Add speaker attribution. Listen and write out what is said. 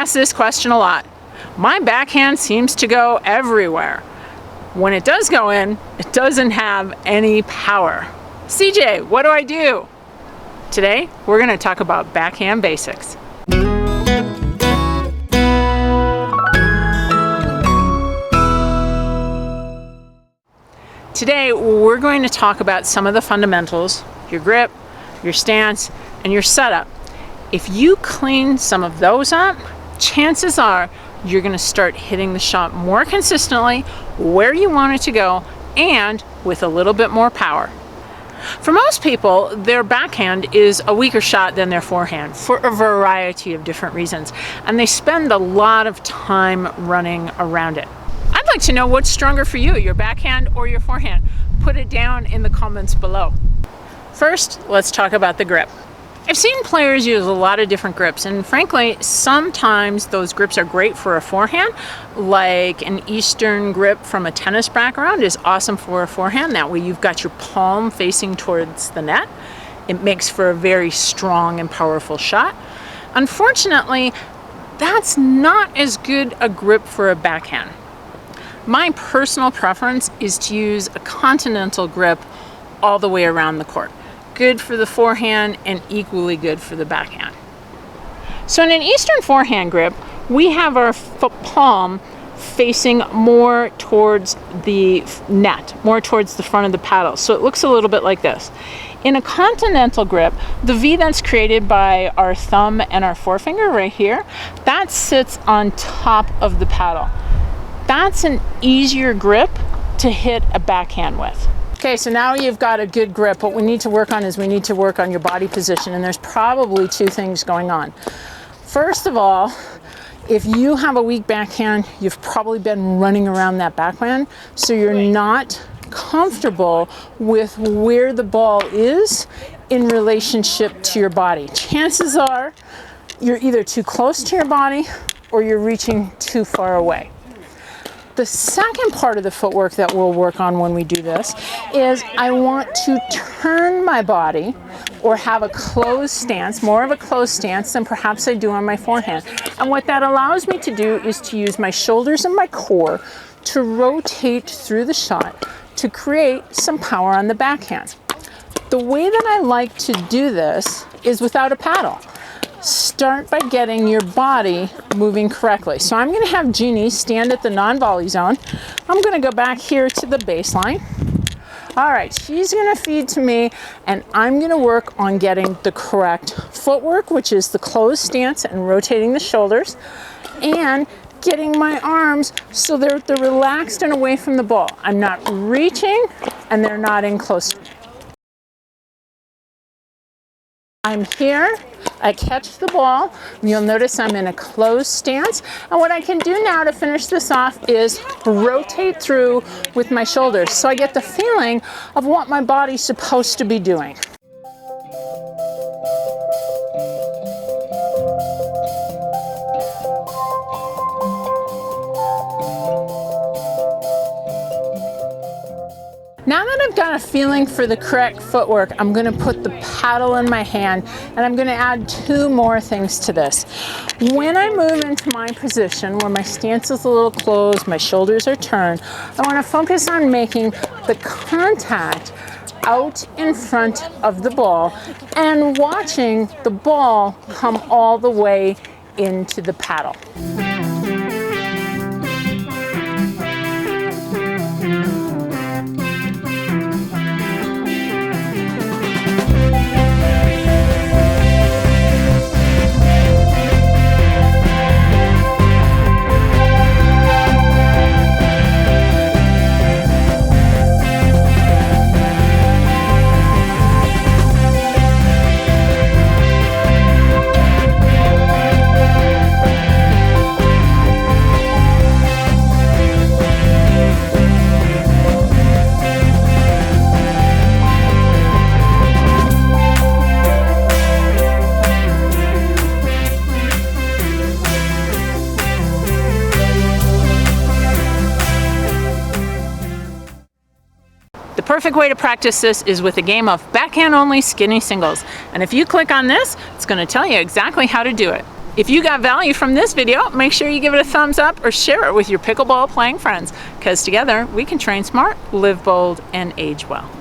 Speaker 1: asked this question a lot. My backhand seems to go everywhere. When it does go in, it doesn't have any power. CJ, what do I do? Today, we're going to talk about backhand basics. Today, we're going to talk about some of the fundamentals, your grip, your stance, and your setup. If you clean some of those up, chances are you're going to start hitting the shot more consistently, where you want it to go, and with a little bit more power. For most people, their backhand is a weaker shot than their forehand for a variety of different reasons, and they spend a lot of time running around it. I'd like to know what's stronger for you, your backhand or your forehand. Put it down in the comments below. First, let's talk about the grip. I've seen players use a lot of different grips, and frankly, sometimes those grips are great for a forehand, like an Eastern grip from a tennis background is awesome for a forehand. That way you've got your palm facing towards the net. It makes for a very strong and powerful shot. Unfortunately, that's not as good a grip for a backhand. My personal preference is to use a continental grip all the way around the court. Good for the forehand and equally good for the backhand. So in an Eastern forehand grip, we have our palm facing more towards the net, more towards the front of the paddle. So it looks a little bit like this. In a continental grip, the V that's created by our thumb and our forefinger right here, that sits on top of the paddle. That's an easier grip to hit a backhand with. Okay, so now you've got a good grip. What we need to work on is we need to work on your body position, and there's probably two things going on. First of all, if you have a weak backhand, you've probably been running around that backhand, so you're not comfortable with where the ball is in relationship to your body. Chances are you're either too close to your body or you're reaching too far away. The second part of the footwork that we'll work on when we do this is I want to turn my body or have a closed stance, more of a closed stance than perhaps I do on my forehand. And what that allows me to do is to use my shoulders and my core to rotate through the shot to create some power on the backhand. The way that I like to do this is without a paddle. Start by getting your body moving correctly. So I'm going to have Jeannie stand at the non-volley zone. I'm going to go back here to the baseline. All right, she's going to feed to me, and I'm going to work on getting the correct footwork, which is the closed stance and rotating the shoulders, and getting my arms so they're relaxed and away from the ball. I'm not reaching, and they're not in close. I'm here, I catch the ball, and you'll notice I'm in a closed stance. And what I can do now to finish this off is rotate through with my shoulders so I get the feeling of what my body's supposed to be doing. Now that I've got a feeling for the correct footwork, I'm going to put the paddle in my hand, and I'm going to add two more things to this. When I move into my position where my stance is a little closed, my shoulders are turned, I want to focus on making the contact out in front of the ball and watching the ball come all the way into the paddle. The perfect way to practice this is with a game of backhand only skinny singles. And if you click on this, it's going to tell you exactly how to do it. If you got value from this video, make sure you give it a thumbs up or share it with your pickleball playing friends, because together we can train smart, live bold, and age well.